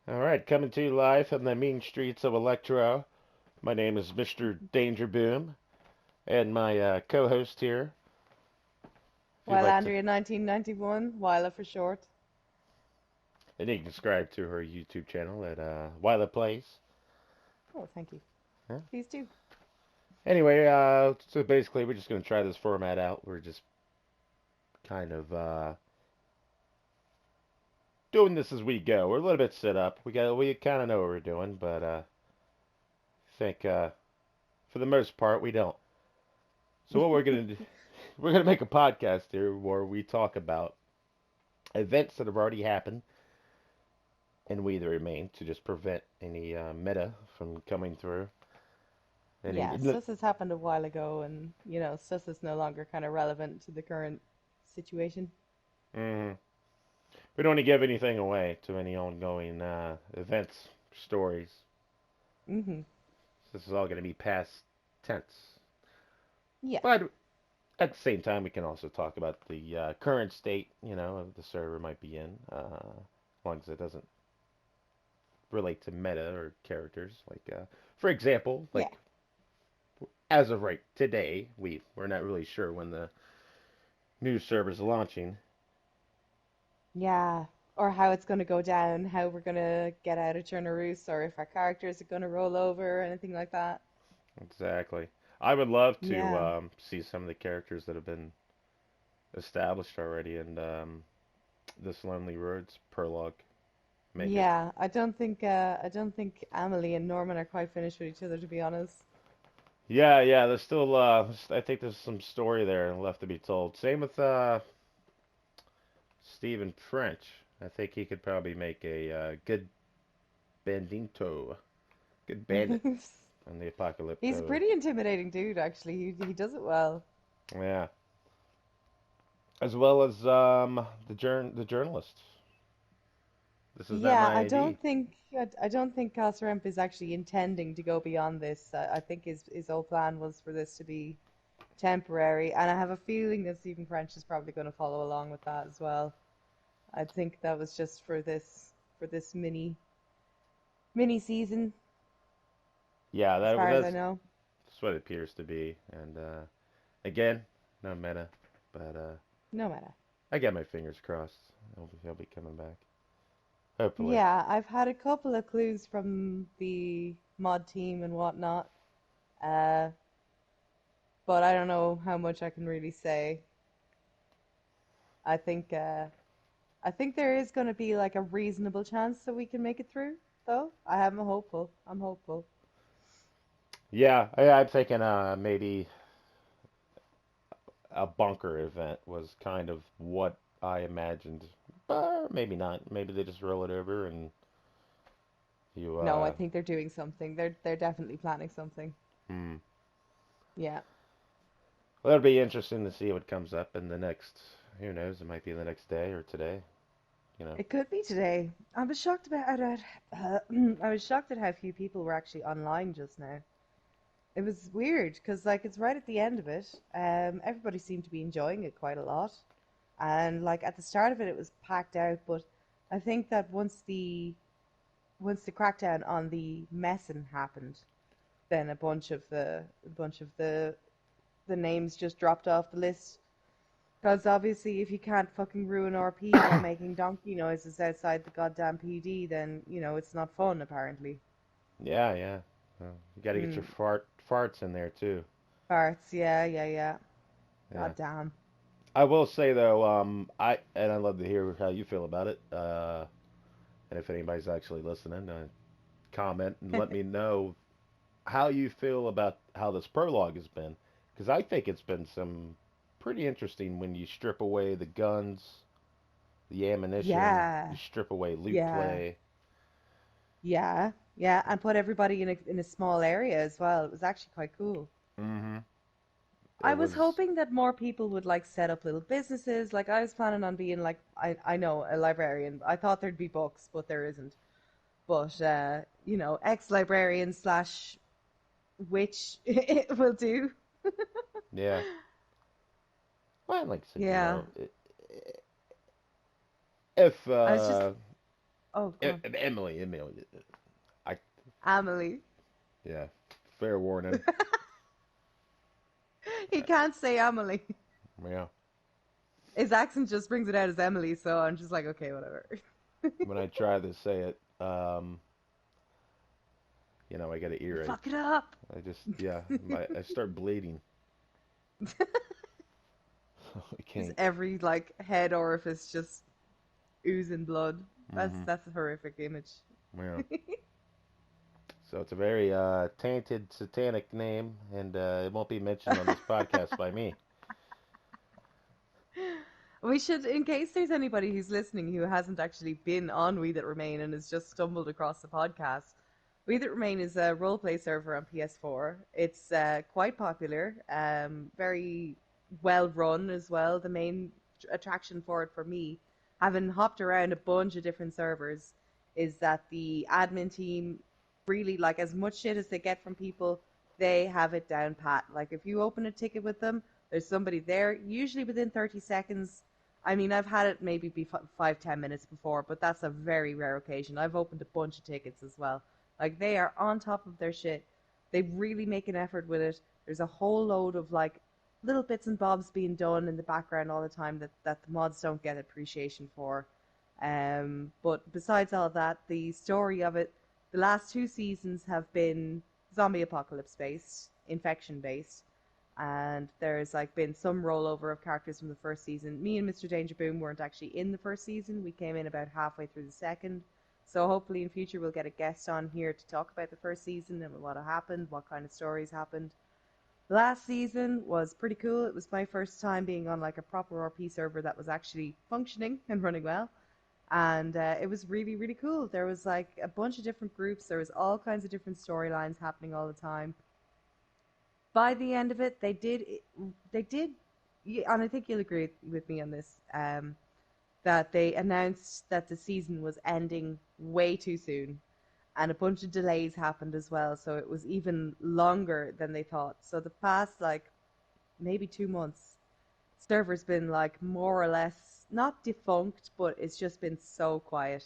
All right, coming to you live from the mean streets of Electro. My name is MrDangerBoom, and my co-host here, if you'd While like to, Andrea 1991, Wyla for short. and you can subscribe to her YouTube channel at Wyla Plays. Oh, thank you. Yeah. Please do. Anyway, so basically, we're just gonna try this format out. We're just kind of doing this as we go. We're a little bit set up. We kind of know what we're doing, but I think for the most part we don't. So what we're gonna do, we're gonna make a podcast here where we talk about events that have already happened, and we either remain to just prevent any meta from coming through. Any, Yeah, stuff has happened a while ago, and stuff that's no longer kind of relevant to the current situation. Mhm. We don't want to give anything away to any ongoing events, stories. Mm-hmm. This is all going to be past tense. Yeah. But at the same time, we can also talk about the current state, of the server might be in, as long as it doesn't relate to meta or characters. Like, for example, Yeah. like as of right today, we're not really sure when the new server's launching. Yeah. Or how it's going to go down, how we're going to get out of Chernaroos, or if our characters are going to roll over, anything like that. Exactly. I would love to Yeah. see some of the characters that have been established already in this Lonely Roads prologue make it. Yeah, I don't think Emily and Norman are quite finished with each other, to be honest. Yeah, yeah. There's still I think there's some story there left to be told. Same with Stephen French. I think he could probably make a good bandito, good bandit on the He's a Apocalypto. pretty intimidating dude, actually. He does it well. Yeah, as well as the journalist. This is not Yeah, my ID. I don't think Casaremp is actually intending to go beyond this. I think his whole plan was for this to be temporary, and I have a feeling that Stephen French is probably going to follow along with that as well. I think that was just for this mini season, Yeah, as far as I that's know. what it appears to be. And again, no meta, but No matter. I got my fingers crossed. He'll be coming back. Hopefully. Yeah, I've had a couple of clues from the mod team and whatnot, uh, but I don't know how much I can really say. I think uh, I think there is going to be like a reasonable chance that we can make it through, though. I'm hopeful. I'm hopeful. Yeah, I'm thinking maybe a bunker event was kind of what I imagined. But maybe not. Maybe they just roll it over and you No, I think they're doing something. They're definitely planning something. hmm. Yeah. Well, it'll be interesting to see what comes up in the next, who knows, it might be the next day or today, you know. It could be today. I was shocked about I was shocked at how few people were actually online just now. It was weird because like it's right at the end of it. Everybody seemed to be enjoying it quite a lot, and like at the start of it, it was packed out. But I think that once the crackdown on the messing happened, then a bunch of the names just dropped off the list. Because obviously, if you can't fucking ruin RP by making donkey noises outside the goddamn PD, then it's not fun apparently. Yeah, yeah. Well, you got to get your Hmm. farts in there too. Farts, yeah, yeah, yeah. Yeah. God damn. I will say though, I'd love to hear how you feel about it. And if anybody's actually listening, comment and let me know how you feel about how this prologue has been, because I think it's been some pretty interesting when you strip away the guns, the ammunition, you Yeah, strip away loot yeah, play. yeah, yeah, and put everybody in a small area as well. It was actually quite cool. Mm-hmm. I It was was, hoping that more people would like set up little businesses. Like I was planning on being like I know a librarian. I thought there'd be books, but there isn't. But ex-librarian slash witch it will do. yeah. Well, like I said, Yeah. if I was just Oh, go on. Emily. I Amelie. yeah. Fair warning. He can't say Amelie. Yeah. His accent just brings it out as Emily, so I'm just like, okay, whatever. When I try to say it, I get an You earache. fuck it up. I just yeah, I start bleeding. I His can't. every like head orifice just oozing blood. That's Hmm. that's a horrific image. Yeah. So it's a very tainted, satanic name, and it won't be mentioned on this podcast by me. We should, in case there's anybody who's listening who hasn't actually been on We That Remain and has just stumbled across the podcast, We That Remain is a roleplay server on PS4. It's quite popular, very well run as well. The main attraction for it for me, having hopped around a bunch of different servers, is that the admin team really, like, as much shit as they get from people, they have it down pat. Like, if you open a ticket with them, there's somebody there, usually within 30 seconds. I mean, I've had it maybe be 5, 10 minutes before, but that's a very rare occasion. I've opened a bunch of tickets as well. Like, they are on top of their shit. They really make an effort with it. There's a whole load of like little bits and bobs being done in the background all the time that the mods don't get appreciation for. But besides all that, the story of it, the last two seasons have been zombie apocalypse based, infection based, and there's like been some rollover of characters from the first season. Me and Mr. Danger Boom weren't actually in the first season. We came in about halfway through the second. So hopefully in future we'll get a guest on here to talk about the first season and what happened, what kind of stories happened. The last season was pretty cool. It was my first time being on like a proper RP server that was actually functioning and running well. And it was really, really cool. There was like a bunch of different groups. There was all kinds of different storylines happening all the time. By the end of it, they did, and I think you'll agree with me on this, that they announced that the season was ending way too soon, and a bunch of delays happened as well, so it was even longer than they thought. So the past like maybe 2 months, server's been like more or less not defunct, but it's just been so quiet.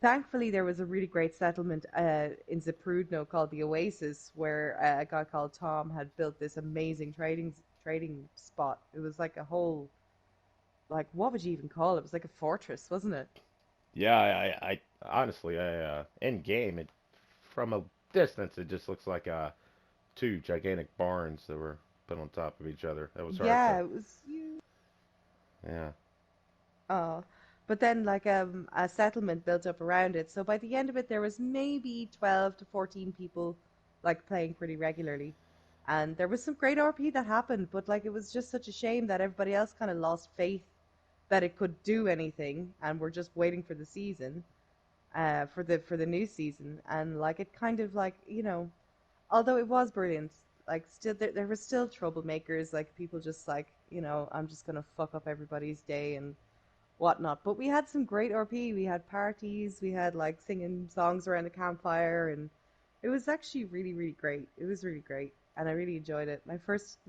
Thankfully, there was a really great settlement in Zaprudno called the Oasis, where a guy called Tom had built this amazing trading spot. It was like a whole, like, what would you even call it? It was like a fortress, wasn't it? Yeah, I honestly, in game, it from a distance, it just looks like two gigantic barns that were put on top of each other. It was hard Yeah, to, it was huge. yeah, Oh, but then like a settlement built up around it. So by the end of it, there was maybe 12 to 14 people like playing pretty regularly. And there was some great RP that happened, but like it was just such a shame that everybody else kind of lost faith that it could do anything, and we're just waiting for the season, for the new season. And like it kind of like, although it was brilliant, like still there were still troublemakers, like people just like, I'm just gonna fuck up everybody's day and whatnot. But we had some great RP. We had parties. We had like singing songs around the campfire, and it was actually really, really great. It was really great, and I really enjoyed it. My first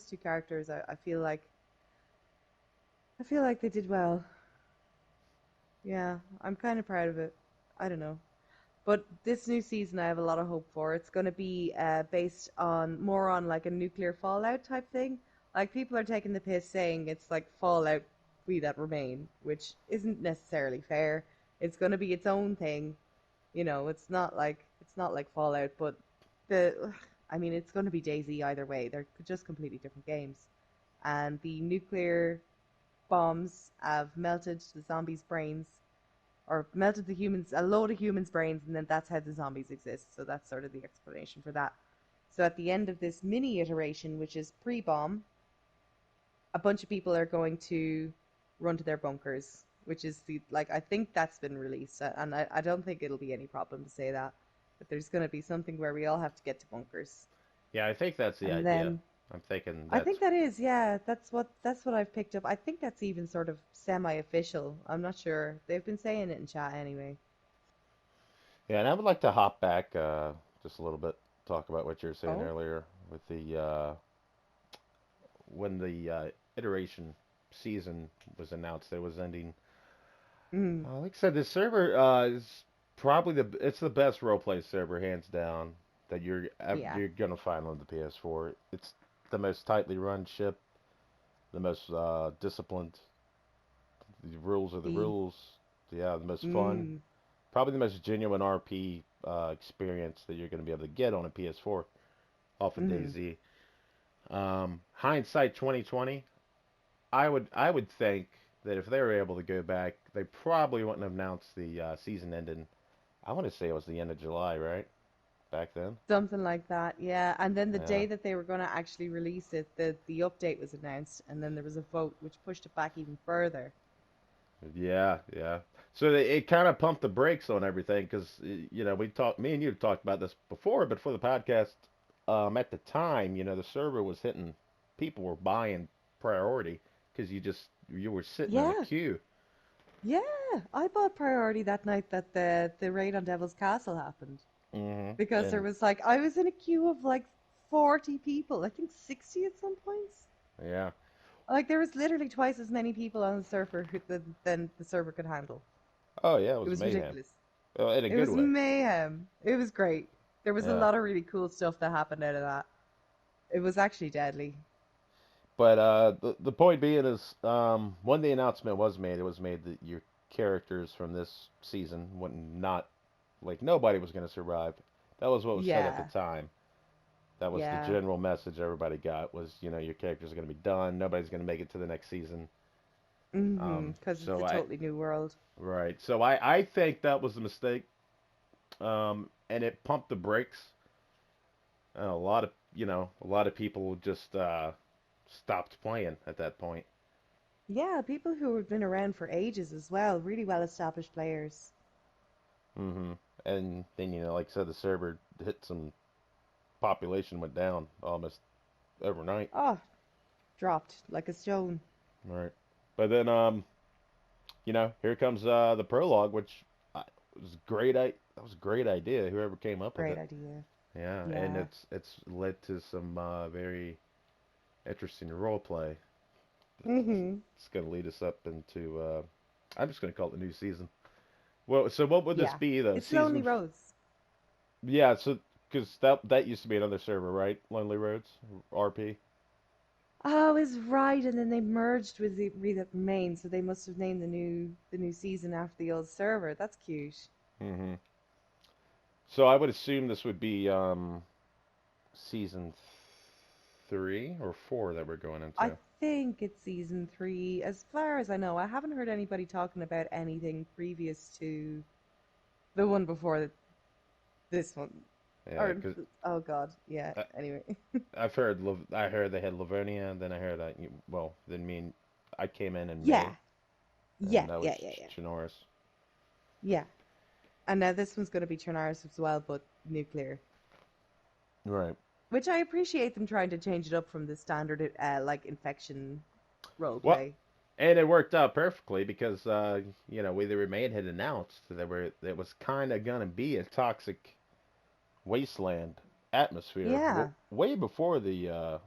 two characters, I feel like they did well. Yeah, I'm kind of proud of it. I don't know. But this new season, I have a lot of hope for. It's going to be based on more on like a nuclear fallout type thing. Like people are taking the piss saying it's like Fallout We That Remain, which isn't necessarily fair. It's going to be its own thing. It's not like Fallout, but I mean, it's going to be DayZ either way. They're just completely different games. And the nuclear bombs have melted the zombies' brains, or melted a load of humans' brains, and then that's how the zombies exist. So that's sort of the explanation for that. So at the end of this mini iteration, which is pre-bomb, a bunch of people are going to run to their bunkers, which is I think that's been released, and I don't think it'll be any problem to say that. But there's going to be something where we all have to get to bunkers, yeah. I think that's the and idea. then I'm thinking I that's think that is, yeah, that's what I've picked up. I think that's even sort of semi-official. I'm not sure. They've been saying it in chat anyway. yeah, and I would like to hop back just a little bit, talk about what you were saying Oh, earlier with the when the iteration season was announced that it was ending. Mm. Like I said, this server is probably it's the best roleplay server, hands down, that Yeah. you're gonna find on the PS4. It's the most tightly run ship, the most disciplined. The rules are the E. rules. Yeah, the most fun. Mm. Probably the most genuine RP experience that you're gonna be able to get on a PS4 off of Mm. DayZ. Hindsight 2020, I would think that if they were able to go back, they probably wouldn't have announced the season ending. I want to say it was the end of July, right? Back then. Something like that, yeah. And then the Yeah. day that they were going to actually release it, the update was announced, and then there was a vote which pushed it back even further. Yeah, yeah. So it kind of pumped the brakes on everything because me and you have talked about this before, but for the podcast, at the time, the server was hitting, people were buying priority because you were sitting in a Yeah, queue. yeah. I bought priority that night that the raid on Devil's Castle happened because there And was like I was in a queue of like 40 people, I think 60 at some points. yeah. Like there was literally twice as many people on the server than the server could handle. Oh yeah, it It was was mayhem. ridiculous. In a It good was way. mayhem. It was great. There was a Yeah. lot of really cool stuff that happened out of that. It was actually deadly. But the point being is, when the announcement was made, it was made that your characters from this season would not, like, nobody was going to survive. That was what was said at the Yeah, time. That was the yeah. general message everybody got was, your characters are going to be done. Nobody's going to make it to the next season. Because it's So a totally new world. right. So I think that was a mistake. And it pumped the brakes. And a lot of people just stopped playing at that point. Yeah, people who have been around for ages as well, really well established players. hmm And then, like I said, the server hit some population went down almost overnight. Oh, dropped like a stone. Right. But then, here comes the prologue, which was great. That was a great idea. Whoever came up with Great it. idea. Yeah, and Yeah. it's led to some very interesting role play. hmm It's going to lead us up into. I'm just going to call it the new season. Well, so what would this Yeah. be though? It's Lonely Season? Roads. Yeah. So because that used to be another server, right? Lonely Roads, RP. Oh, is right, and then they merged with the main, so they must have named the new season after the old server. That's cute. hmm So I would assume this would be season 3 or 4 that we're going I into. think it's season three. As far as I know, I haven't heard anybody talking about anything previous to the one before this one. Yeah, Or, because oh God, yeah. Anyway. I heard they had Livonia, and then I heard that then I came in May, Yeah, yeah, and that was yeah, yeah, yeah. Chinoris. Yeah. And now this one's going to be Chernarus as well, but nuclear. Right. Which I appreciate them trying to change it up from the standard, like, infection Well, roleplay. and it worked out perfectly because we the Remain had announced that it was kind of gonna be a toxic wasteland atmosphere Yeah, way before the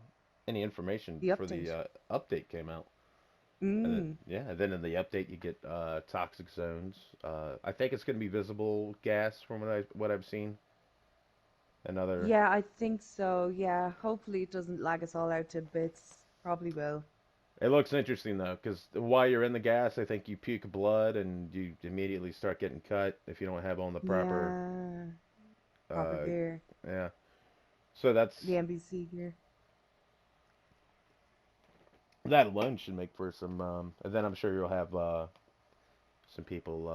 any information the for the update. update came out. And then, Mm. yeah, then in the update you get toxic zones. I think it's going to be visible gas from what I've seen. Another. Yeah, I think so. Yeah, hopefully it doesn't lag us all out to bits. Probably will. It looks interesting though, because while you're in the gas, I think you puke blood and you immediately start getting cut if you don't have on the proper. Yeah, proper Uh, gear. yeah. So The NBC gear. that alone should make for some. And then I'm sure you'll have some people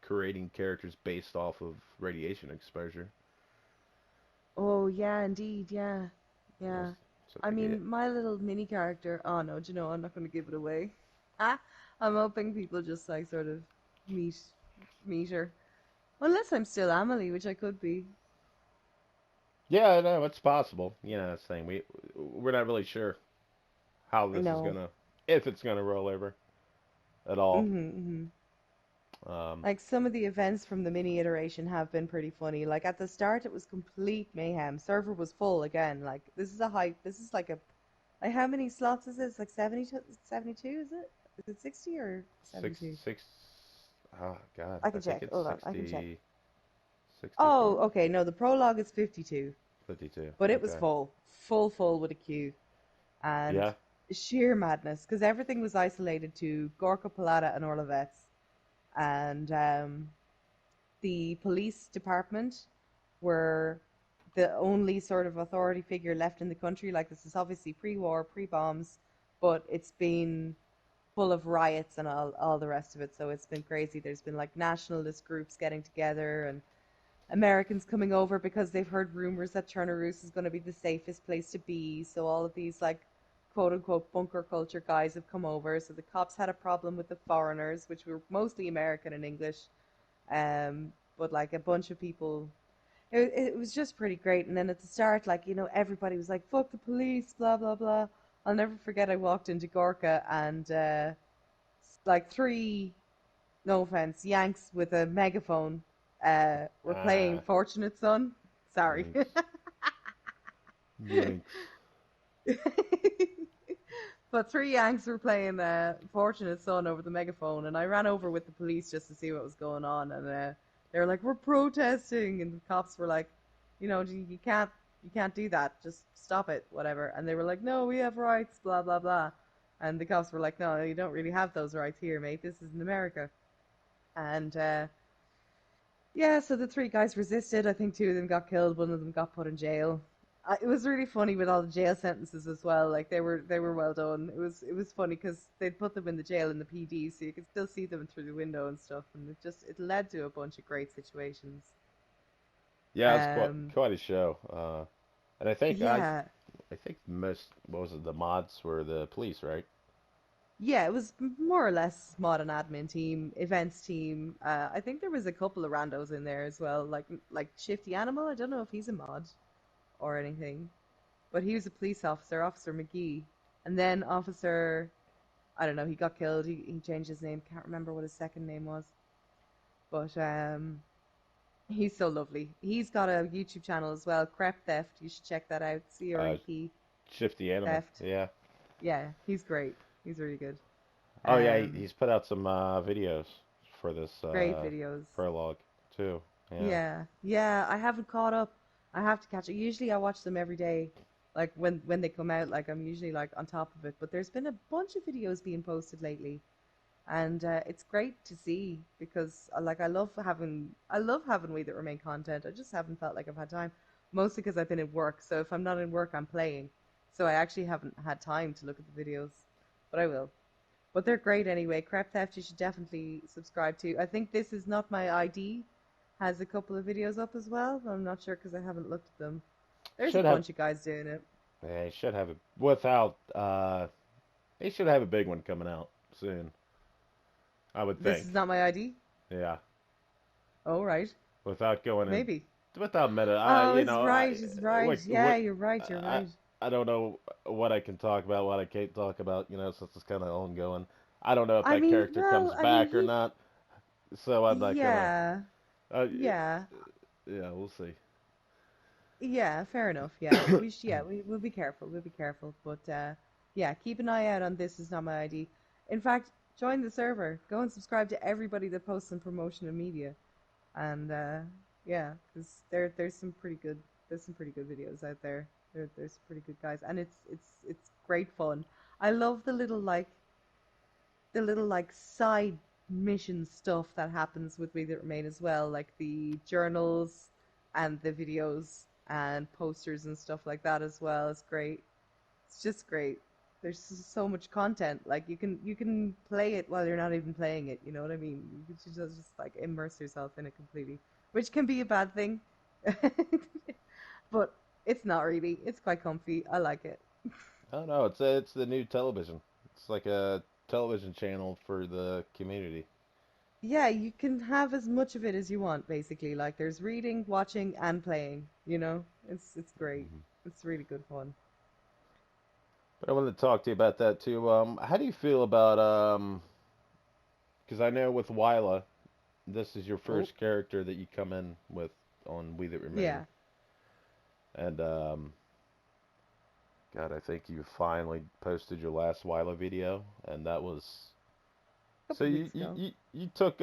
creating characters based off of radiation exposure. Oh, yeah, indeed. Yeah, Yes. yeah. So I they get. mean, my little mini character. Oh no, do you know? I'm not going to give it away. Ah, I'm hoping people just like sort of meet meet her. Unless I'm still Amelie, which I could be. Yeah, no, it's possible. That's the thing. We're not really sure how I this is know. gonna, if it's gonna roll over at all. Mm-hmm. Um, Like some of the events from the mini iteration have been pretty funny. Like at the start, it was complete mayhem. Server was full again. Like this is a hype. This is like a like how many slots is this? Like 70, 72, is it? Is it 60 or Six 72? six. Oh God, I I can think check. it's Hold on, I can check. 64, Oh, okay. No, the prologue is 52, 52. but it was Okay. full with a queue and Yeah. sheer madness because everything was isolated to Gorka, Palata, and Orlovets, and the police department were the only sort of authority figure left in the country. Like this is obviously pre-war, pre-bombs, but it's been full of riots and all the rest of it. So it's been crazy. There's been like nationalist groups getting together and Americans coming over because they've heard rumors that Turner Roos is going to be the safest place to be. So all of these like quote unquote bunker culture guys have come over. So the cops had a problem with the foreigners, which were mostly American and English. But like a bunch of people, it was just pretty great. And then at the start, like, everybody was like, fuck the police, blah, blah, blah. I'll never forget I walked into Gorka and like three, no offense, Yanks with a megaphone were playing Ah, Fortunate Son. Sorry. Yanks. Yanks. But three Yanks were playing Fortunate Son over the megaphone, and I ran over with the police just to see what was going on, and they were like, "We're protesting," and the cops were like, "You can't do that. Just stop it, whatever." And they were like, "No, we have rights, blah blah blah," and the cops were like, "No, you don't really have those rights here, mate. This is in America." And yeah, so the three guys resisted. I think two of them got killed. One of them got put in jail. It was really funny with all the jail sentences as well. Like they were well done. It was funny because they'd put them in the jail in the PD, so you could still see them through the window and stuff. And it led to a bunch of great situations. Yeah, it's quite Um, quite a show. And I think yeah, I think most what was it? The mods were the police, right? yeah, it was more or less mod and admin team, events team. I think there was a couple of randos in there as well, like Shifty Animal. I don't know if he's a mod or anything. But he was a police officer, Officer McGee, and then Officer, I don't know, he got killed. He changed his name. Can't remember what his second name was, but he's so lovely. He's got a YouTube channel as well, Crep Theft. You should check that out. Uh, CREP Shifty Animal. Theft. Yeah. Yeah, he's great. He's really good. Oh yeah, Um, he's put out some videos for this Great videos. prologue too. Yeah. Yeah, yeah. I haven't caught up. I have to catch it. Usually, I watch them every day, like when they come out. Like I'm usually like on top of it. But there's been a bunch of videos being posted lately, and it's great to see because like I love having We That Remain content. I just haven't felt like I've had time, mostly because I've been at work. So if I'm not in work, I'm playing. So I actually haven't had time to look at the videos, but I will. But they're great anyway. Crep Theft, you should definitely subscribe to. I think This Is Not My ID has a couple of videos up as well. But I'm not sure because I haven't looked at them. There's a Should have bunch of guys doing it. they should have it without they should have a big one coming out soon. I would This Is think. Not My ID? Yeah. Oh, right. Without going in Maybe. without meta. Oh, it's right. It's right. Yeah, you're right. You're I right. I don't know what I can talk about, what I can't talk about, since it's kind of ongoing. I don't know if I that mean, character well, comes I mean, back or not, so I'm not gonna. yeah, Uh, yeah, yeah, we'll see. yeah, fair enough. Yeah, we'll be careful. We'll be careful. But yeah, keep an eye out on This Is Not My ID. In fact, join the server. Go and subscribe to everybody that posts some promotion and media. And yeah, because there's some pretty good videos out there. There's some pretty good guys, and it's great fun. I love the little side mission stuff that happens with We That Remain as well, like the journals and the videos and posters and stuff like that as well. It's great. It's just great. There's so much content. Like you can play it while you're not even playing it. You know what I mean? You can just like immerse yourself in it completely, which can be a bad thing, but it's not really. It's quite comfy. I like it. I don't know. It's the new television. It's like a television channel for the community. Yeah, you can have as much of it as you want, basically. Like there's reading, watching, and playing. It's great. Mhm. It's really good fun. But I wanted to talk to you about that too. How do you feel about Because I know with Wyla, this is your Oh, first character that you come in with on We That Remain, yeah. and God, I think you finally posted your last Wyla video, and that was a So couple of weeks ago. you took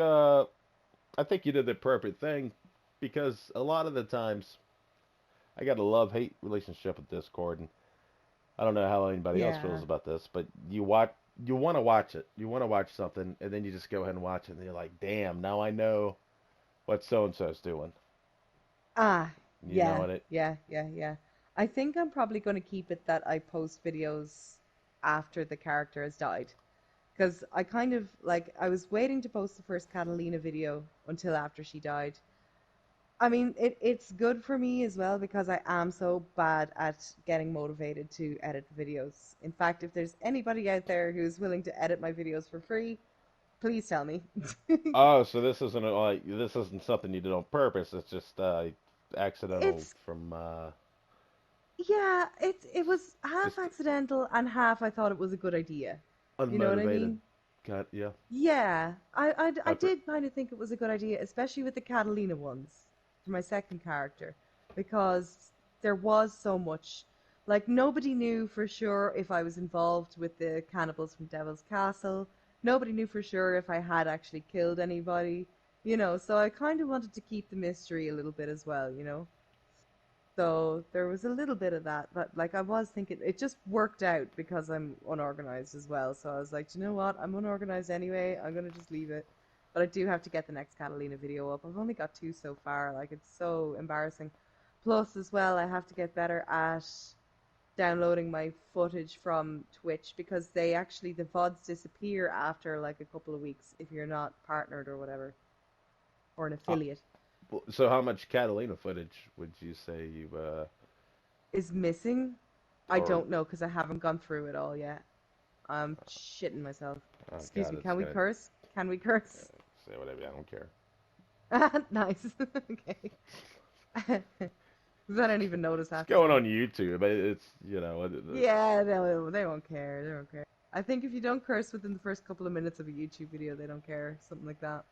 I think you did the perfect thing because a lot of the times I got a love-hate relationship with Discord, and I don't know how anybody else feels Yeah. about this, but you want to watch it. You want to watch something, and then you just go ahead and watch it, and you're like, damn, now I know what so and so's doing. Ah, You know yeah, what it? yeah. I think I'm probably going to keep it that I post videos after the character has died. Because I kind of like, I was waiting to post the first Catalina video until after she died. I mean, it's good for me as well because I am so bad at getting motivated to edit videos. In fact, if there's anybody out there who's willing to edit my videos for free, please tell me. Oh, so this isn't like this isn't something you did on purpose. It's just accidental It's from Yeah, it was half just accidental and half I thought it was a good idea. You know what I unmotivated. mean? Got yeah. Yeah, I Effort. did kind of think it was a good idea, especially with the Catalina ones for my second character, because there was so much. Like, nobody knew for sure if I was involved with the cannibals from Devil's Castle. Nobody knew for sure if I had actually killed anybody, so I kind of wanted to keep the mystery a little bit as well. So there was a little bit of that, but like I was thinking, it just worked out because I'm unorganized as well. So I was like, "Do you know what? I'm unorganized anyway. I'm gonna just leave it." But I do have to get the next Catalina video up. I've only got two so far. Like it's so embarrassing. Plus, as well, I have to get better at downloading my footage from Twitch because the VODs disappear after like a couple of weeks if you're not partnered or whatever, or an Uh, affiliate. so how much Catalina footage would you say you Is missing. I or don't know because I haven't gone through it all yet. I'm shitting myself. oh Excuse god, me. it's Can we gonna curse? Can we curse? say whatever. I don't care. Nice. Okay. Because I don't even notice It's half the going time. on YouTube. It's Yeah, they won't care. They don't care. I think if you don't curse within the first couple of minutes of a YouTube video, they don't care. Something like that.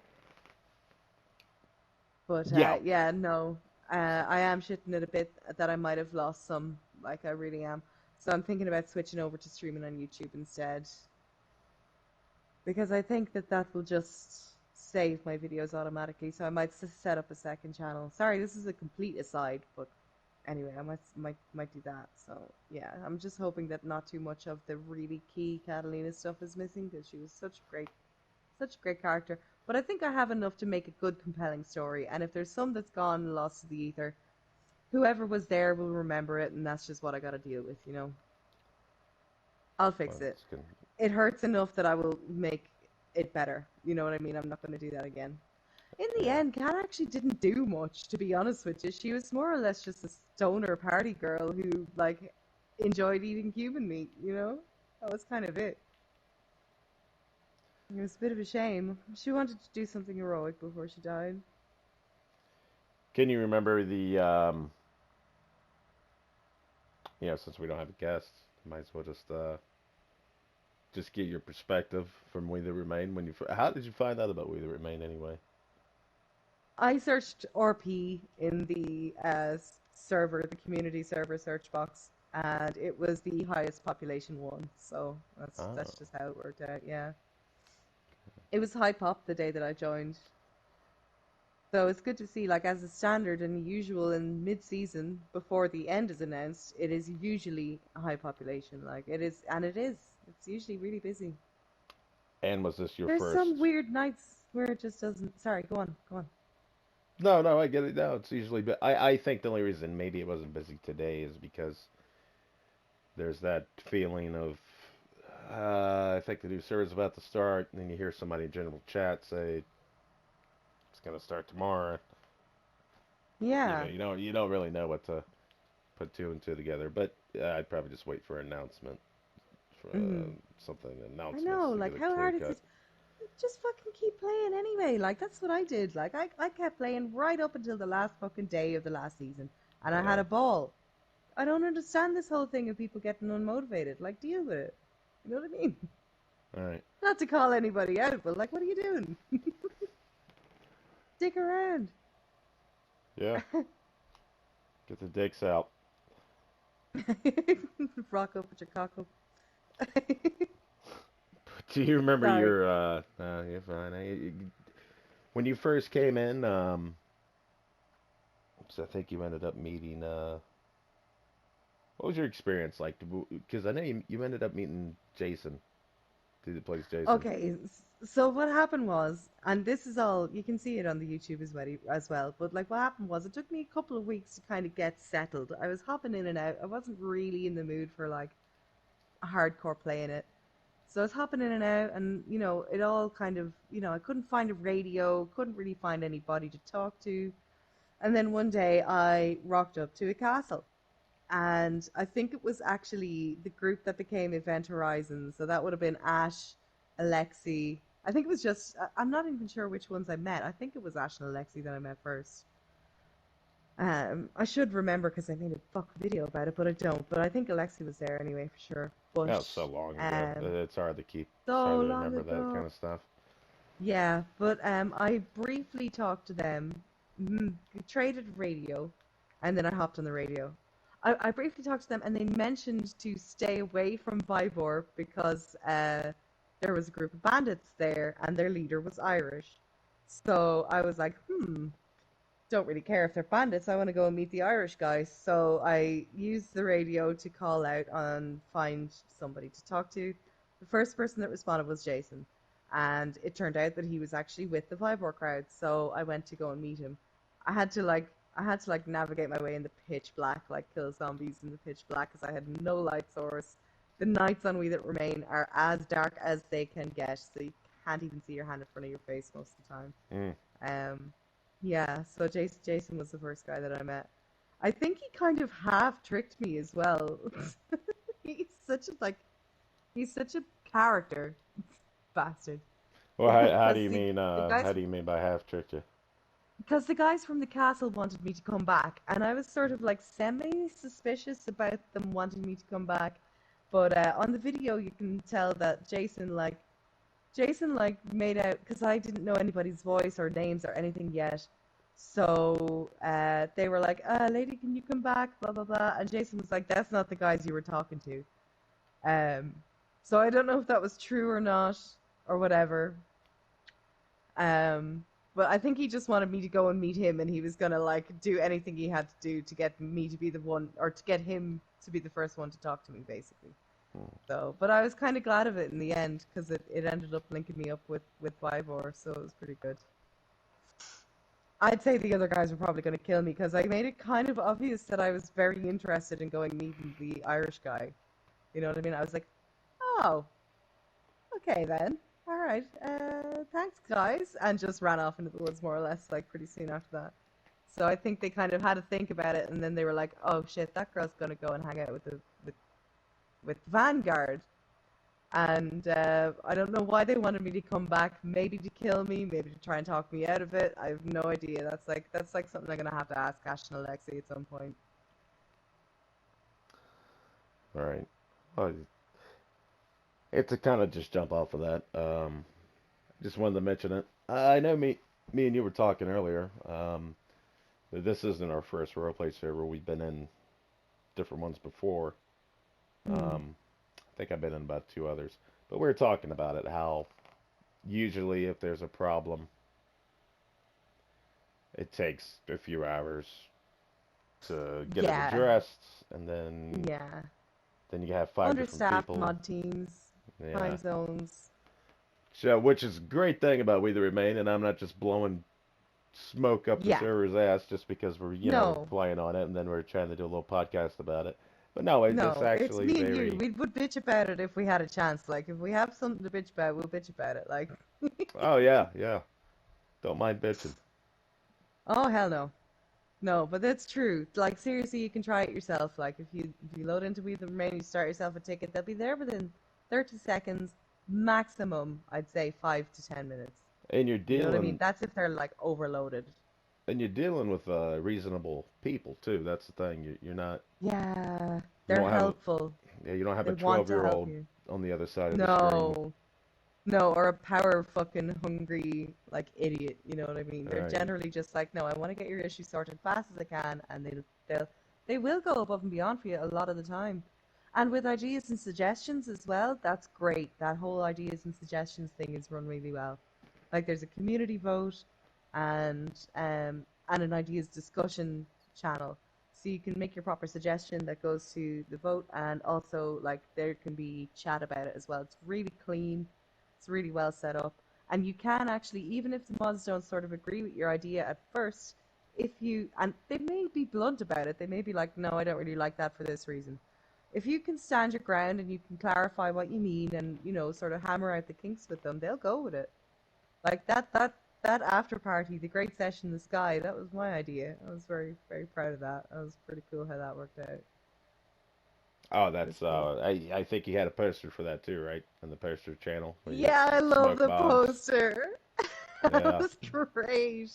But yeah. yeah, no. I am shitting it a bit that I might have lost some. Like I really am. So I'm thinking about switching over to streaming on YouTube instead. Because I think that that will just save my videos automatically. So I might set up a second channel. Sorry, this is a complete aside, but anyway, I might do that. So yeah, I'm just hoping that not too much of the really key Catalina stuff is missing because she was such a great character. But I think I have enough to make a good, compelling story. And if there's some that's gone and lost to the ether, whoever was there will remember it, and that's just what I got to deal with. I'll Well, fix it. it's gonna, It hurts enough that I will make it better. You know what I mean? I'm not going to do that again. In the yeah. end, Kat actually didn't do much, to be honest with you. She was more or less just a stoner party girl who, like, enjoyed eating human meat. That was kind of it. It was a bit of a shame. She wanted to do something heroic before she died. Can you remember the since we don't have a guest, might as well just get your perspective from We That Remain when you how did you find out about We That Remain anyway? I searched RP in the server, the community server search box, and it was the highest population one. So that's Oh. just how it worked out. Yeah, it was high pop the day that I joined. So it's good to see, like as a standard and usual in mid-season before the end is announced, it is usually a high population. Like it is, and it is. It's usually really busy. And was this your There's some first? weird nights where it just doesn't. Sorry, go on, go on. No, no, I get it now. It's usually, but I think the only reason maybe it wasn't busy today is because there's that feeling of, I think the new server's about to start, and then you hear somebody in general chat say it's gonna start tomorrow. Yeah. You don't really know what to put two and two together, but I'd probably just wait for an announcement for Hmm. something I announcements know. to get Like, a how clear hard is cut. it? Just fucking keep playing anyway. Like, that's what I did. Like, I kept playing right up until the last fucking day of the last season, and I had Yeah. a ball. I don't understand this whole thing of people getting unmotivated. Like, deal with it. You know what I mean? All right. Not to call anybody out, but like, what are you doing? Stick around. Yeah. Get the dicks out. Rock up with your cock up. Do you remember Sorry. your? You're fine. When you first came in, so I think you ended up meeting. What was your experience like? Because I know you ended up meeting Jason, dude that plays Jason. Okay, so what happened was, and this is all, you can see it on the YouTube as well, but like what happened was it took me a couple of weeks to kind of get settled. I was hopping in and out. I wasn't really in the mood for like hardcore playing it. So I was hopping in and out, and it all kind of, I couldn't find a radio, couldn't really find anybody to talk to. And then one day I rocked up to a castle, and I think it was actually the group that became Event Horizon. So that would have been Ash, Alexi. I think it was just, I'm not even sure which ones I met. I think it was Ash and Alexi that I met first. I should remember because I made a fuck video about it, but I don't. But I think Alexi was there anyway for sure. But That was so long ago. um, It's hard to keep. It's hard so to long remember that kind ago. of stuff. Yeah, but I briefly talked to them, mm, traded radio, and then I hopped on the radio. I briefly talked to them, and they mentioned to stay away from Vibor because there was a group of bandits there, and their leader was Irish. So I was like, don't really care if they're bandits. I want to go and meet the Irish guys. So I used the radio to call out and find somebody to talk to. The first person that responded was Jason. And it turned out that he was actually with the Vibor crowd. So I went to go and meet him. I had to like navigate my way in the pitch black, like kill zombies in the pitch black, because I had no light source. The nights on We That Remain are as dark as they can get, so you can't even see your hand in front of your face most of the time. Mm. Um, yeah, so Jason was the first guy that I met. I think he kind of half tricked me as well. He's such a he's such a character bastard. Well, how do Because you mean? the guys How do you mean by half tricked you? because the guys from the castle wanted me to come back, and I was sort of like semi-suspicious about them wanting me to come back. But on the video, you can tell that Jason made out because I didn't know anybody's voice or names or anything yet. So they were like, "Lady, can you come back?" Blah blah blah. And Jason was like, "That's not the guys you were talking to." Um, so I don't know if that was true or not or whatever. But I think he just wanted me to go and meet him, and he was gonna like do anything he had to do to get me to be the one, or to get him to be the first one to talk to me, basically. Hmm. So, but I was kind of glad of it in the end because it ended up linking me up with Vivor, so it was pretty good. I'd say the other guys were probably going to kill me because I made it kind of obvious that I was very interested in going meeting the Irish guy. You know what I mean? I was like, oh, okay then. All right. Thanks, guys. And just ran off into the woods more or less, like pretty soon after that. So I think they kind of had to think about it, and then they were like, oh shit, that girl's going to go and hang out with Vanguard. And I don't know why they wanted me to come back. Maybe to kill me, maybe to try and talk me out of it. I have no idea. That's like something I'm gonna have to ask Ash and Alexi at some point. All right. Well, it's to kind of just jump off of that. Just wanted to mention it. I know me and you were talking earlier. That this isn't our first roleplay server. We've been in different ones before. Mm. I think I've been in about two others. But we were talking about it, how usually if there's a problem, it takes a few hours to get it Yeah, addressed, and yeah. then you have five different Understaffed people. mod teams, Yeah. time zones. So, which is a great thing about We the Remain, and I'm not just blowing smoke up the Yeah. server's ass just because we're, No, playing on it, and then we're trying to do a little podcast about it. But no, it's no. It's actually me and you. very. We would bitch about it if we had a chance. Like if we have something to bitch about, we'll bitch about it. Like, Oh yeah, yeah. Don't mind bitching. oh hell no. No, but that's true. Like seriously, you can try it yourself. Like if you load into We the Remain, you start yourself a ticket, they'll be there within 30 seconds maximum. I'd say 5 to 10 minutes. And you're You know what I mean? dealing That's if they're like overloaded. and you're dealing with reasonable people too. That's the thing. You're not. Yeah, You they're don't have a. helpful. Yeah, you don't have They a want to 12-year help old you. on the other side of the screen. No, no, or a power fucking hungry like idiot. You know what I mean? All They're right. generally just like, no, I want to get your issue sorted fast as I can, and they will go above and beyond for you a lot of the time. And with ideas and suggestions as well, that's great. That whole ideas and suggestions thing is run really well. Like there's a community vote and an ideas discussion channel. So you can make your proper suggestion that goes to the vote, and also like there can be chat about it as well. It's really clean. It's really well set up. And you can actually, even if the mods don't sort of agree with your idea at first, if you, and they may be blunt about it, they may be like, no, I don't really like that for this reason. If you can stand your ground and you can clarify what you mean and, you know, sort of hammer out the kinks with them, they'll go with it. Like that after party, the great session in the sky, that was my idea. I was very, very proud of that. That was pretty cool how that worked out. Oh, It was that's cool. I think you had a poster for that too, right? On the poster channel where you Yeah, I love smoke the bombs. poster. That Yeah, was great.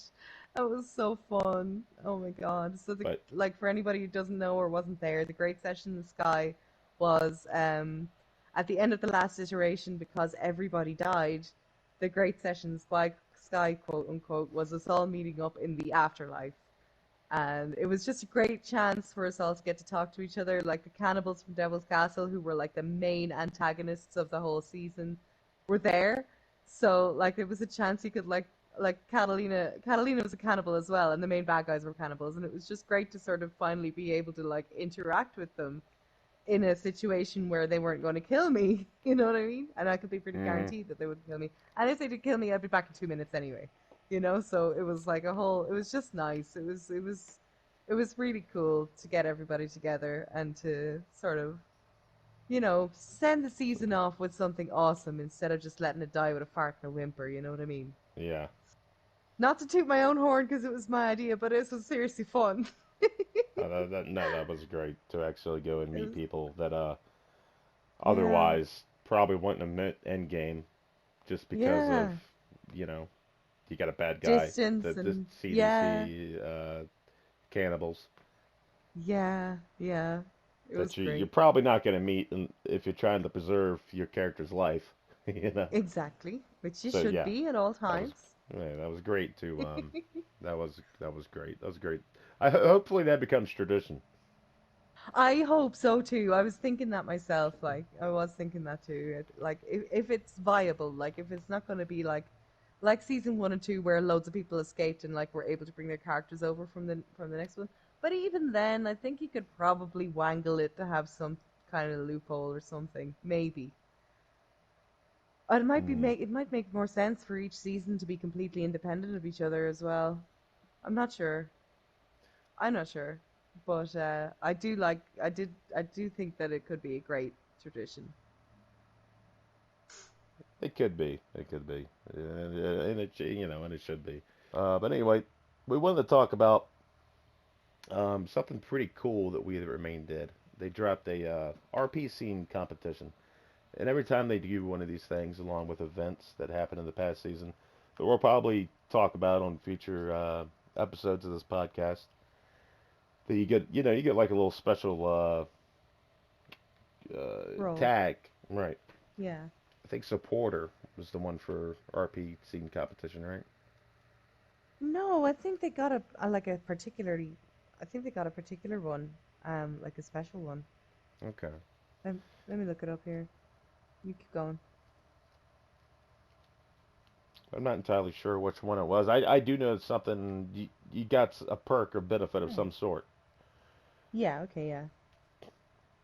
That was so fun. Oh my God. So the but like for anybody who doesn't know or wasn't there, the Great Session in the Sky was at the end of the last iteration because everybody died, the Great Session in the Sky quote unquote was us all meeting up in the afterlife. And it was just a great chance for us all to get to talk to each other, like the cannibals from Devil's Castle, who were like the main antagonists of the whole season, were there. So like it was a chance you could like Catalina was a cannibal as well, and the main bad guys were cannibals, and it was just great to sort of finally be able to like interact with them in a situation where they weren't going to kill me. You know what I mean? And I could be pretty mm, guaranteed that they wouldn't kill me. And if they did kill me, I'd be back in 2 minutes anyway. You know, so it was like a whole. It was just nice. It was really cool to get everybody together and to sort of, you know, send the season off with something awesome instead of just letting it die with a fart and a whimper. You know what I mean? yeah. Not to toot my own horn because it was my idea, but it was seriously fun. No, that was great to actually go and It meet was, people that yeah, otherwise probably wouldn't have met Endgame just because of, yeah. you know, you got a bad guy, Distance the and yeah, CDC cannibals yeah, yeah. It was that you're great. probably not going to meet if you're trying to preserve your character's life, you know. Exactly, which you So should yeah, be at all that was times. yeah, that was great to that was great. That was great. Hopefully that becomes tradition. I hope so too. I was thinking that myself. Like I was thinking that too. Like if it's viable, like if it's not going to be like season one and two where loads of people escaped and like were able to bring their characters over from the next one. But even then, I think you could probably wangle it to have some kind of loophole or something. Maybe. Mm. It might make more sense for each season to be completely independent of each other as well. I'm not sure. I'm not sure, but I do think that it could be a great tradition. It could be. It could be. And it you know, and it should be. But anyway, we wanted to talk about something pretty cool that We That Remain did. They dropped a RP scene competition, and every time they do one of these things, along with events that happened in the past season, that we'll probably talk about on future episodes of this podcast, that you get like a little special Roll. tag, right? Yeah. I think supporter was the one for RP scene competition, right? No, I think they got a like a particularly. I think they got a particular one, like a special one. Okay. Let, let me look it up here. You keep going. I'm not entirely sure which one it was. I do know it's something you got a perk or benefit of Oh. some sort. Yeah. Okay. Yeah.